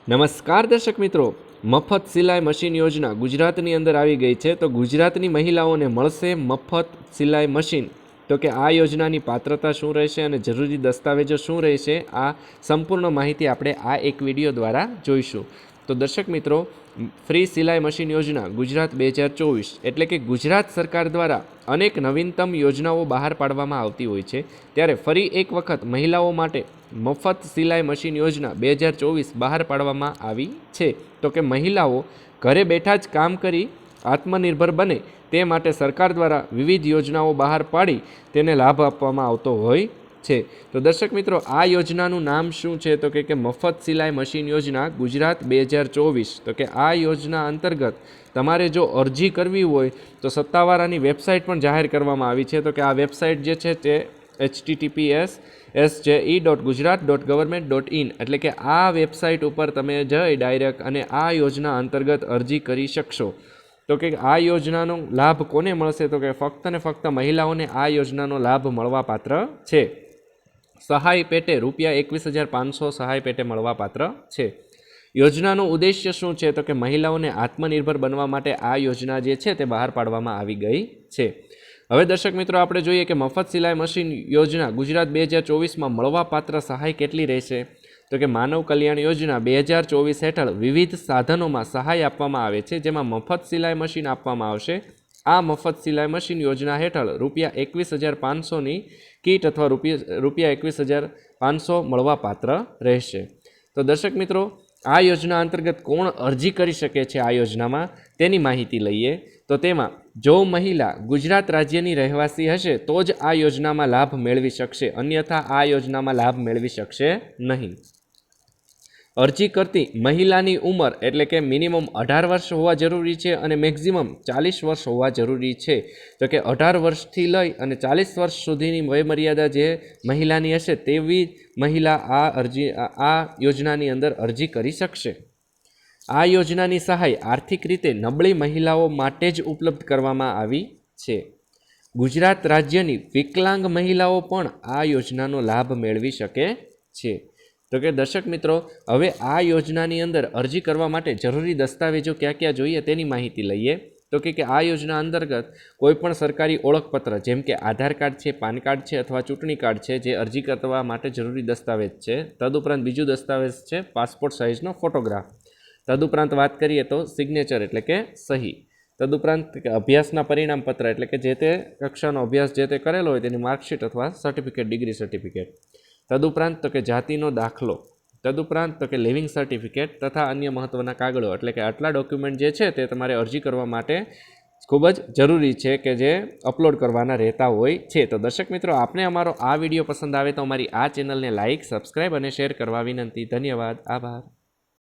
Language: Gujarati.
નમસ્કાર દર્શક મિત્રો, મફત સિલાઈ મશીન યોજના ગુજરાતની અંદર આવી ગઈ છે। તો ગુજરાતની મહિલાઓને મળશે મફત સિલાઈ મશીન। તો કે આ યોજનાની પાત્રતા શું રહેશે અને જરૂરી દસ્તાવેજો શું રહેશે, આ સંપૂર્ણ માહિતી આપણે આ એક વિડીયો દ્વારા જોઈશું। તો દર્શક મિત્રો, ફ્રી સિલાઈ મશીન યોજના ગુજરાત 2024 એટલે કે ગુજરાત સરકાર દ્વારા અનેક નવીનતમ યોજનાઓ બહાર પાડવામાં આવતી હોય છે, ત્યારે ફરી એક વખત મહિલાઓ માટે મફત સિલાઈ મશીન યોજના 2024 બહાર પાડવામાં આવી છે। તો કે મહિલાઓ ઘરે બેઠા જ કામ કરી આત્મનિર્ભર બને તે માટે સરકાર દ્વારા વિવિધ યોજનાઓ બહાર પાડી તેને લાભ આપવામાં આવતો હોય છે। તો દર્શક મિત્રો, આ યોજનાનું નામ શું છે? તો કે મફત સિલાઈ મશીન યોજના ગુજરાત 2024। તો કે આ યોજના અંતર્ગત તમારે જો અરજી કરવી હોય તો સત્તાવાળાની વેબસાઇટ પણ જાહેર કરવામાં આવી છે। તો કે આ વેબસાઇટ જે છે તે https://sje.gujarat.government.in એટલે કે આ વેબસાઇટ ઉપર તમે જઈ ડાયરેક્ટ અને આ યોજના અંતર્ગત અરજી કરી શકશો। તો કે આ યોજનાનો લાભ કોને મળશે? તો કે ફક્ત ને ફક્ત મહિલાઓને આ યોજનાનો લાભ મળવા પાત્ર છે। સહાય પેટે ₹21,500 સહાય પેટે મળવા પાત્ર છે। યોજનાનો ઉદ્દેશ્ય શું છે? તો કે મહિલાઓને આત્મનિર્ભર બનવા માટે આ યોજના જે છે તે બહાર પાડવામાં આવી ગઈ છે। હવે દર્શક મિત્રો, આપણે જોઈએ કે મફત સિલાઈ મશીન યોજના ગુજરાત 2024માં મળવાપાત્ર સહાય કેટલી રહેશે? તો કે માનવ કલ્યાણ યોજના 2024 હેઠળ વિવિધ સાધનોમાં સહાય આપવામાં આવે છે, જેમાં મફત સિલાઈ મશીન આપવામાં આવશે। આ મફત સિલાઈ મશીન યોજના હેઠળ ₹21,500ની કીટ અથવા ₹21,500 મળવાપાત્ર રહેશે। તો દર્શક મિત્રો, આ યોજના અંતર્ગત કોણ અરજી કરી શકે છે આ યોજનામાં તેની માહિતી લઈએ। તો તેમાં જો મહિલા ગુજરાત રાજ્યની રહેવાસી હશે તો જ આ યોજનામાં લાભ મેળવી શકશે, અન્યથા આ યોજનામાં લાભ મેળવી શકશે નહીં। અરજી કરતી મહિલાની ઉંમર એટલે કે મિનિમમ 18 વર્ષ હોવા જરૂરી છે અને મેક્સિમમ 40 વર્ષ હોવા જરૂરી છે। તો કે 18 વર્ષથી લઈ અને 40 વર્ષ સુધીની વયમર્યાદા જે મહિલાની હશે તેવી મહિલા આ યોજનાની અંદર અરજી કરી શકશે। આ યોજનાની સહાય આર્થિક રીતે નબળી મહિલાઓ માટે જ ઉપલબ્ધ કરવામાં આવી છે। ગુજરાત રાજ્યની વિકલાંગ મહિલાઓ પણ આ યોજનાનો લાભ મેળવી શકે છે। તો કે દર્શક મિત્રો, હવે આ યોજનાની અંદર અરજી કરવા માટે જરૂરી દસ્તાવેજો ક્યાં ક્યાં જોઈએ તેની માહિતી લઈએ। તો કે આ યોજના અંતર્ગત કોઈપણ સરકારી ઓળખપત્ર જેમ કે આધાર કાર્ડ છે, પાન કાર્ડ છે અથવા ચૂંટણી કાર્ડ છે જે અરજી કરવા માટે જરૂરી દસ્તાવેજ છે। તદુપરાંત બીજું દસ્તાવેજ છે પાસપોર્ટ સાઇઝનો ફોટોગ્રાફ। તદુપરાંત વાત કરીએ તો સિગ્નેચર એટલે કે સહી। તદુપરાંત અભ્યાસના પરિણામપત્ર એટલે કે જે તે કક્ષાનો અભ્યાસ જે તે કરેલો હોય તેની માર્કશીટ અથવા સર્ટિફિકેટ, ડિગ્રી સર્ટિફિકેટ। તદુપરાંત તો કે જાતિનો દાખલો। તદુપરાંત તો કે લિવિંગ સર્ટિફિકેટ તથા અન્ય મહત્ત્વના કાગળો। એટલે કે આટલા ડોક્યુમેન્ટ જે છે તે તમારે અરજી કરવા માટે ખૂબ જ જરૂરી છે કે જે અપલોડ કરવાના રહેતા હોય છે। તો દર્શક મિત્રો, આપને અમારો આ વિડીયો પસંદ આવે તો અમારી આ ચેનલને લાઇક, સબસ્ક્રાઈબ અને શેર કરવા વિનંતી। ધન્યવાદ, આભાર।